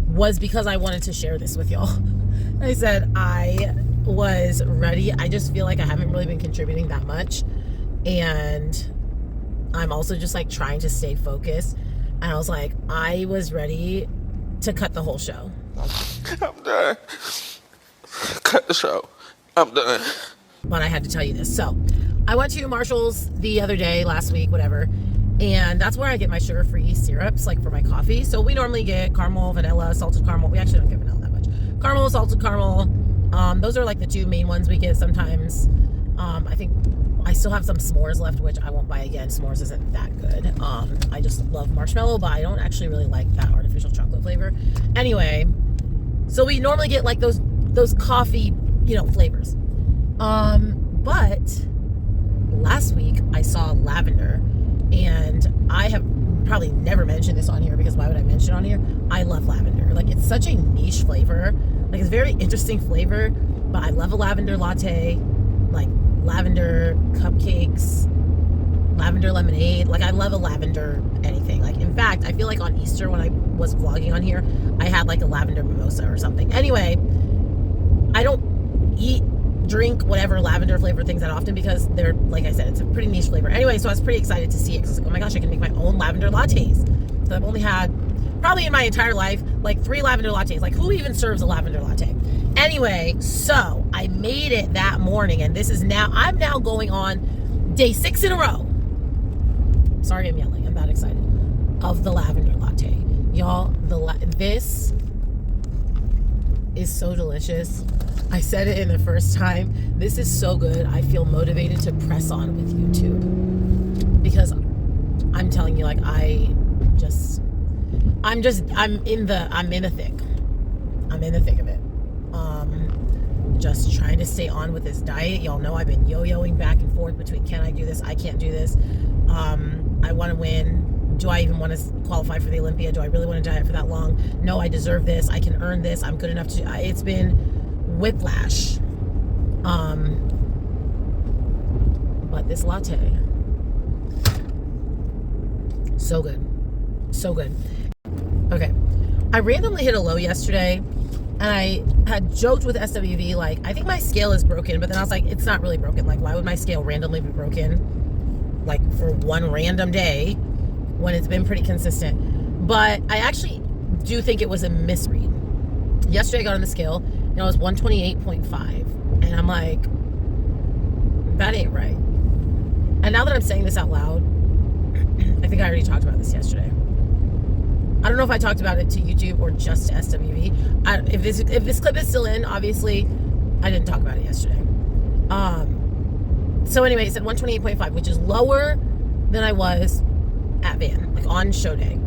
was because I wanted to share this with y'all. I said I was ready. I just feel like I haven't really been contributing that much, and I'm also just like trying to stay focused. And I was like, I was ready to cut the whole show.
I'm done. Cut the show. I'm done.
But I had to tell you this. So I went to Marshall's the other day, last week, whatever. And that's where I get my sugar-free syrups, like for my coffee. So we normally get caramel, vanilla, salted caramel. We actually don't get vanilla that much. Caramel, salted caramel. Those are like the two main ones we get sometimes. I think I still have some s'mores left, which I won't buy again. S'mores isn't that good. I just love marshmallow, but I don't actually really like that artificial chocolate flavor. Anyway, so we normally get like those coffee, flavors. But last week I saw lavender, and I have probably never mentioned this on here because why would I mention it on here? I love lavender. Like, it's such a niche flavor. Like, it's a very interesting flavor, but I love a lavender latte, like lavender cupcakes, lavender lemonade. Like, I love a lavender anything. Like, in fact, I feel like on Easter when I was vlogging on here, I had like a lavender mimosa or something. Anyway, I don't drink whatever lavender flavor things that often because they're, like I said, it's a pretty niche flavor. Anyway, so I was pretty excited to see it because I was like, oh my gosh, I can make my own lavender lattes. So I've only had, probably in my entire life, like 3 lavender lattes. Like, who even serves a lavender latte? Anyway, so I made it that morning, and I'm now going on day 6 in a row. Sorry I'm yelling, I'm that excited. Of the lavender latte. Y'all, this is so delicious. I said it in the first time. This is so good. I feel motivated to press on with YouTube because I'm telling you, like, I'm in the thick. I'm in the thick of it. Just trying to stay on with this diet. Y'all know I've been yo-yoing back and forth between can I do this, I can't do this. I want to win. Do I even want to qualify for the Olympia? Do I really want to diet for that long? No, I deserve this. I can earn this. I'm good enough to. It's been whiplash. But this latte, so good, so good. Okay, I randomly hit a low yesterday, and I had joked with SWV, like, I think my scale is broken, but then I was like, it's not really broken. Like, why would my scale randomly be broken, like, for one random day when it's been pretty consistent? But I actually do think it was a misread. Yesterday I got on the scale, and it was 128.5, and I'm like, that ain't right. And now that I'm saying this out loud, I think I already talked about this yesterday. I don't know if I talked about it to YouTube or just to SWV. If this clip is still in, obviously, I didn't talk about it yesterday. So anyway, it said 128.5, which is lower than I was at Van, like on show day.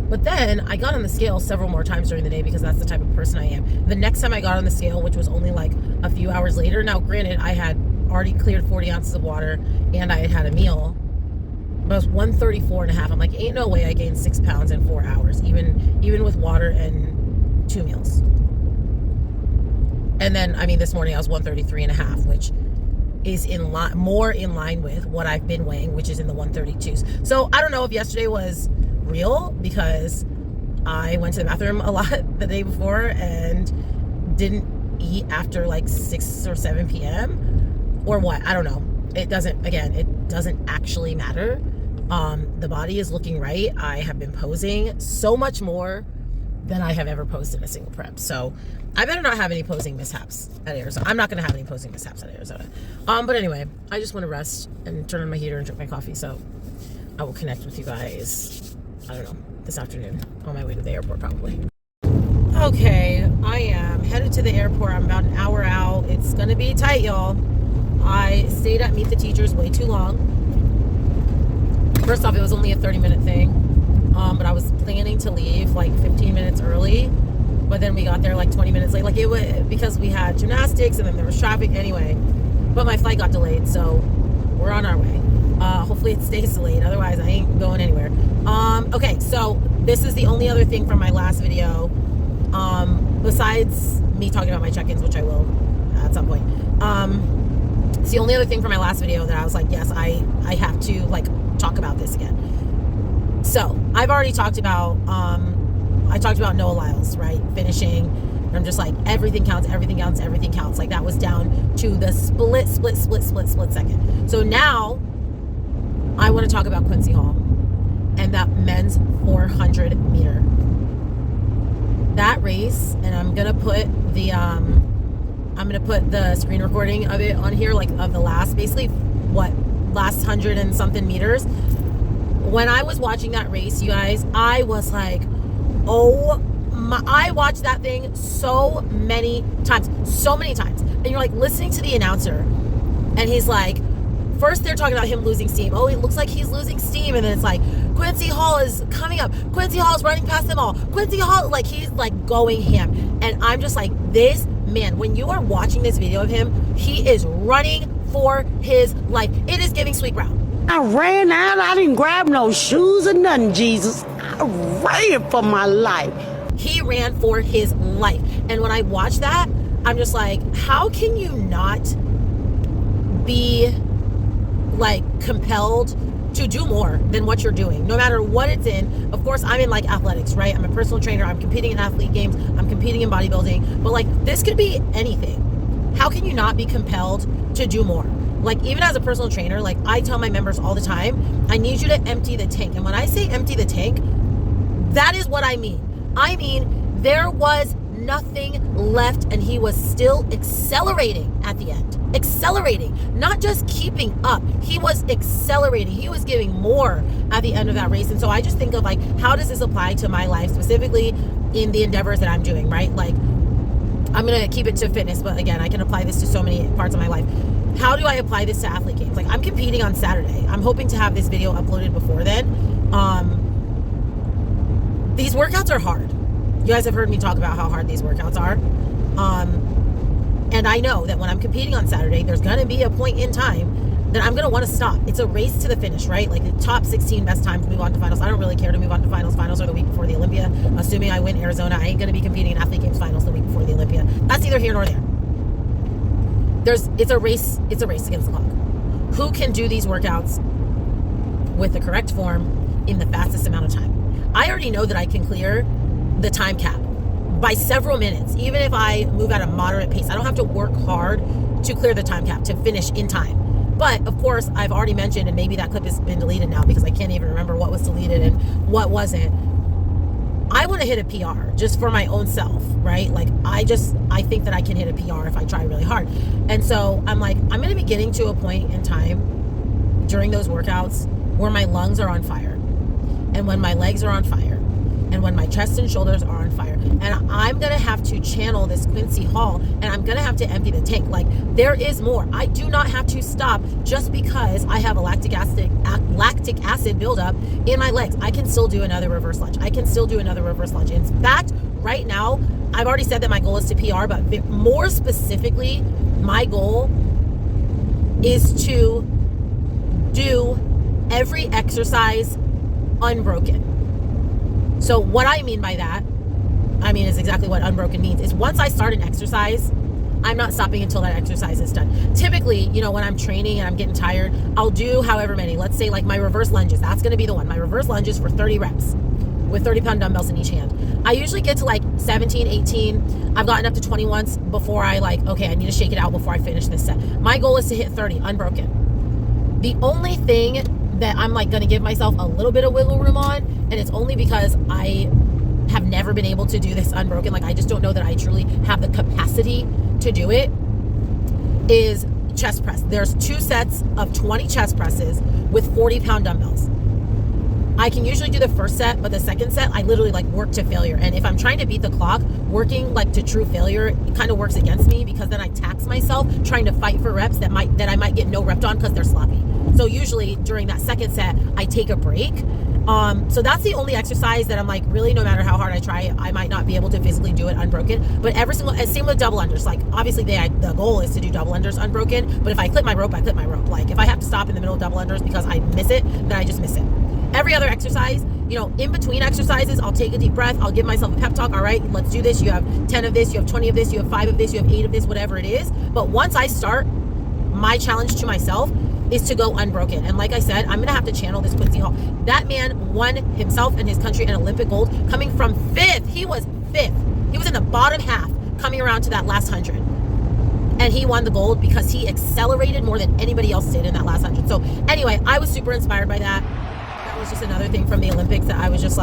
But then I got on the scale several more times during the day because that's the type of person I am. The next time I got on the scale, which was only like a few hours later, now granted, I had already cleared 40 ounces of water and I had had a meal, but it was 134.5. I'm like, ain't no way I gained 6 pounds in 4 hours, even with water and 2 meals. And then, I mean, this morning I was 133.5, which is more in line with what I've been weighing, which is in the 132s. So I don't know if yesterday was real because I went to the bathroom a lot the day before and didn't eat after like 6 or 7 p.m. or what. I don't know. It doesn't actually matter. The body is looking right. I have been posing so much more than I have ever posed in a single prep. So I better not have any posing mishaps at Arizona. I'm not going to have any posing mishaps at Arizona. But anyway, I just want to rest and turn on my heater and drink my coffee. So I will connect with you guys, I don't know, this afternoon on my way to the airport probably. Okay, I am headed to the airport. I'm about an hour out. It's going to be tight, y'all. I stayed at Meet the Teachers way too long. First off, it was only a 30-minute thing. But I was planning to leave like 15 minutes early, but then we got there like 20 minutes late. Like it was because we had gymnastics and then there was traffic anyway. But my flight got delayed, so we're on our way. Hopefully it stays delayed. Otherwise, I ain't going anywhere. Okay, so this is the only other thing from my last video, besides me talking about my check-ins, which I will at some point. It's the only other thing from my last video that I was like, yes, I have to like talk about this again. So I've already talked about, I talked about Noah Lyles, right? Finishing. And I'm just like, everything counts, everything counts, everything counts. Like that was down to the split second. So now I want to talk about Quincy Hall and that men's 400 meter. That race, and I'm going to put the screen recording of it on here, like of the last 100 and something meters. When I was watching that race, you guys, I was like, oh my, I watched that thing so many times. And you're like listening to the announcer and he's like, first they're talking about him losing steam. Oh, it looks like he's losing steam. And then it's like, Quincy Hall is coming up. Quincy Hall is running past them all. Quincy Hall, like he's like going ham. And I'm just like, this man, when you are watching this video of him, he is running for his life. It is giving Sweet Brown.
I ran out. I didn't grab no shoes or nothing, Jesus. I ran for my life.
He ran for his life. And when I watch that, I'm just like, how can you not be like compelled to do more than what you're doing, no matter what it's in? Of course, I'm in like athletics, right? I'm a personal trainer. I'm competing in athlete games. I'm competing in bodybuilding. But like, this could be anything. How can you not be compelled to do more? Like, even as a personal trainer, like I tell my members all the time, I need you to empty the tank. And when I say empty the tank, that is what I mean. I mean, there was nothing left and he was still accelerating at the end. Accelerating, not just keeping up. He was accelerating. He was giving more at the end of that race. And so I just think of like, how does this apply to my life, specifically in the endeavors that I'm doing, right? Like, I'm going to keep it to fitness, but again, I can apply this to so many parts of my life. How do I apply this to athlete games? Like, I'm competing on Saturday. I'm hoping to have this video uploaded before then. These workouts are hard. You guys have heard me talk about how hard these workouts are. And I know that when I'm competing on Saturday, there's going to be a point in time that I'm going to want to stop. It's a race to the finish, right? Like the top 16 best times move on to finals. I don't really care to move on to finals. Finals are the week before the Olympia. Assuming I win Arizona, I ain't going to be competing in athlete games finals the week before the Olympia. That's neither here nor there. It's a race against the clock. Who can do these workouts with the correct form in the fastest amount of time? I already know that I can clear the time cap by several minutes, even if I move at a moderate pace. I don't have to work hard to clear the time cap to finish in time. But of course, I've already mentioned, and maybe that clip has been deleted now because I can't even remember what was deleted and what wasn't. I want to hit a PR just for my own self, right? Like I think that I can hit a PR if I try really hard. And so I'm like, I'm going to be getting to a point in time during those workouts where my lungs are on fire. And when my legs are on fire, and when my chest and shoulders are on fire. And I'm going to have to channel this Quincy Hall, and I'm going to have to empty the tank. Like, there is more. I do not have to stop just because I have a lactic acid buildup in my legs. I can still do another reverse lunge. I can still do another reverse lunge. In fact, right now, I've already said that my goal is to PR, but more specifically, my goal is to do every exercise unbroken. So what I mean by that, is exactly what unbroken means. Is once I start an exercise, I'm not stopping until that exercise is done. Typically, when I'm training and I'm getting tired, I'll do however many. Let's say like my reverse lunges. That's going to be the one. My reverse lunges for 30 reps with 30-pound dumbbells in each hand. I usually get to like 17, 18. I've gotten up to 20 once before I I need to shake it out before I finish this set. My goal is to hit 30 unbroken. The only thing that I'm going to give myself a little bit of wiggle room on, and it's only because I have never been able to do this unbroken. I just don't know that I truly have the capacity to do it, is chest press. There's 2 sets of 20 chest presses with 40-pound dumbbells. I can usually do the first set, but the second set, I literally work to failure. And if I'm trying to beat the clock, working to true failure, it kind of works against me, because then I tax myself trying to fight for reps that I might get no rep on because they're sloppy. So usually during that second set, I take a break. So that's the only exercise that I'm really, no matter how hard I try, I might not be able to physically do it unbroken. But same with double unders. Obviously the goal is to do double unders unbroken, but if I clip my rope, I clip my rope. If I have to stop in the middle of double unders because I miss it, then I just miss it. Every other exercise, in between exercises, I'll take a deep breath. I'll give myself a pep talk. All right, let's do this. You have 10 of this, you have 20 of this, you have 5 of this, you have 8 of this, whatever it is. But once I start, my challenge to myself is to go unbroken. And like I said, I'm going to have to channel this Quincy Hall. That man won himself and his country an Olympic gold coming from 5th. He was 5th. He was in the bottom half coming around to that last 100. And he won the gold because he accelerated more than anybody else did in that last 100. So anyway, I was super inspired by that. That was just another thing from the Olympics that I was just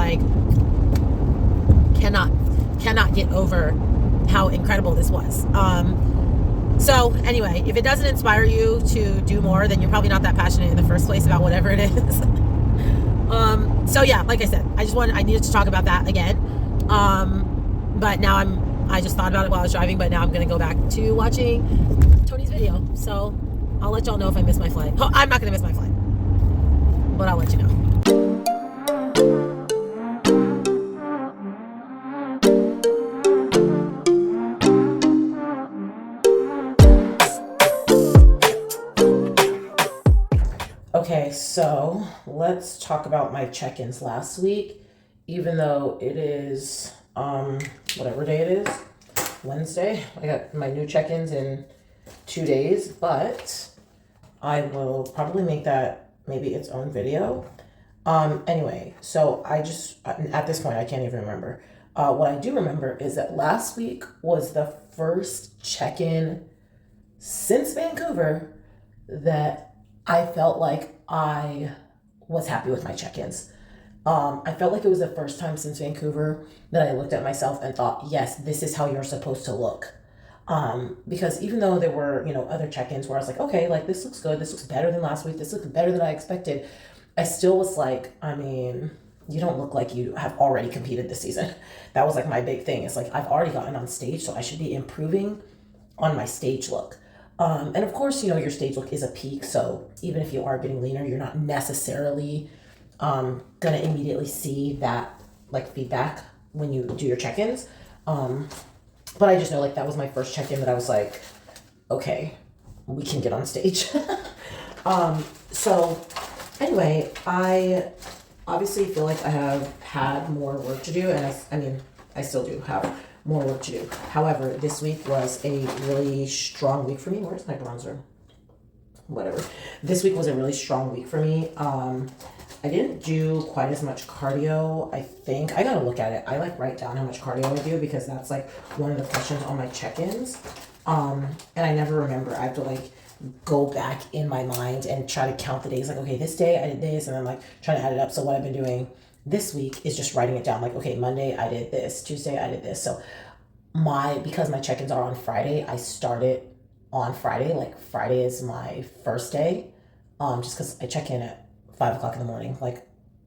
cannot get over how incredible this was. So anyway, if it doesn't inspire you to do more, then you're probably not that passionate in the first place about whatever it is. So yeah, like I said, I needed to talk about that again. But now I just thought about it while I was driving, but now I'm going to go back to watching Tony's video. So I'll let y'all know if I miss my flight. Oh, I'm not going to miss my flight, but I'll let you know. Okay, so let's talk about my check-ins last week, even though it is, whatever day it is, Wednesday. I got my new check-ins in 2 days, but I will probably make that maybe its own video. Anyway, so at this point, I can't even remember. What I do remember is that last week was the first check-in since Vancouver that I felt like I was happy with my check-ins. I felt like it was the first time since Vancouver that I looked at myself and thought, yes, this is how you're supposed to look. Because even though there were, other check-ins where I was like, okay, this looks good. This looks better than last week. This looks better than I expected. I still was like, you don't look like you have already competed this season. That was my big thing. It's I've already gotten on stage, so I should be improving on my stage look. And of course, your stage look is a peak. So even if you are getting leaner, you're not necessarily going to immediately see that feedback when you do your check-ins. But I just know that was my first check-in that I was like, okay, we can get on stage. So anyway, I obviously feel like I have had more work to do, and I still do have more work to do. However, this week was a really strong week for me. Where's my bronzer? Whatever. This week was a really strong week for me. I didn't do quite as much cardio, I think. I gotta look at it. I write down how much cardio I do because that's one of the questions on my check-ins. And I never remember. I have to go back in my mind and try to count the days. Okay, this day I did this, and I'm trying to add it up. So what I've been doing this week is just writing it down. Okay, Monday I did this, Tuesday I did this. So because my check-ins are on Friday, I started on Friday. Friday is my first day. Just because I check in at 5 o'clock in the morning.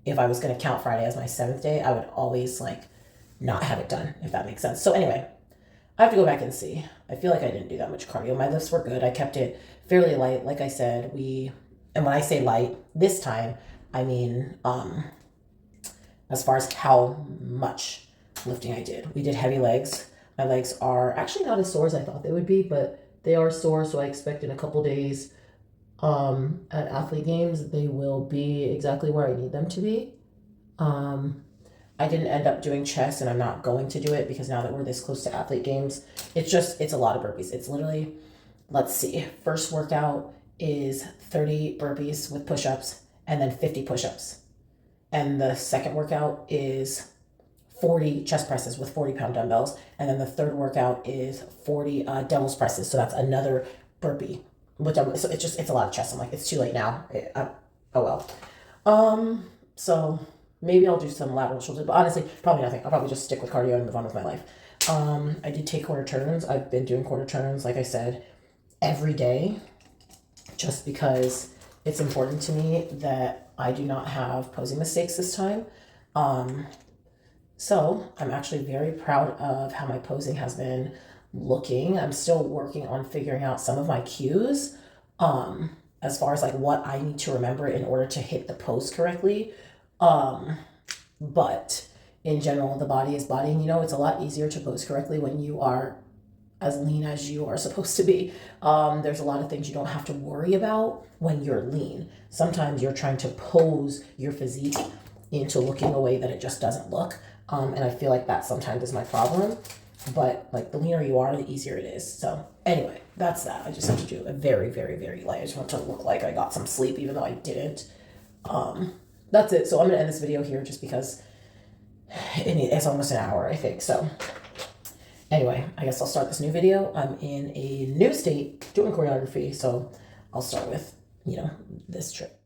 if I was going to count Friday as my 7th day, I would always like not have it done, if that makes sense. So anyway, I have to go back and see. I feel like I didn't do that much cardio. My lifts were good. I kept it fairly light. Like I said, and when I say light this time, I mean, as far as how much lifting I did. We did heavy legs. My legs are actually not as sore as I thought they would be, but they are sore. So I expect in a couple days, at athlete games, they will be exactly where I need them to be. I didn't end up doing chest, and I'm not going to do it because now that we're this close to athlete games, it's a lot of burpees. It's literally, let's see, first workout is 30 burpees with push-ups and then 50 push-ups. And the second workout is 40 chest presses with 40-pound dumbbells. And then the third workout is 40 devil's presses. So that's another burpee. So it's a lot of chest. I'm like, it's too late now. Oh well. So maybe I'll do some lateral shoulders, but honestly, probably nothing. I'll probably just stick with cardio and move on with my life. I did take quarter turns. I've been doing quarter turns, like I said, every day, just because it's important to me that I do not have posing mistakes this time. So I'm actually very proud of how my posing has been looking. I'm still working on figuring out some of my cues, as far as like what I need to remember in order to hit the pose correctly. But in general, the body is body, and it's a lot easier to pose correctly when you are as lean as you are supposed to be. There's a lot of things you don't have to worry about when you're lean. Sometimes you're trying to pose your physique into looking a way that it just doesn't look. And I feel like that sometimes is my problem. But like the leaner you are, the easier it is. So anyway, that's that. I just have to do a very, very, very light. I just want to look like I got some sleep, even though I didn't. That's it. So I'm going to end this video here just because it's almost an hour, I think. So anyway, I guess I'll start this new video. I'm in a new state doing choreography. So I'll start with, this trip.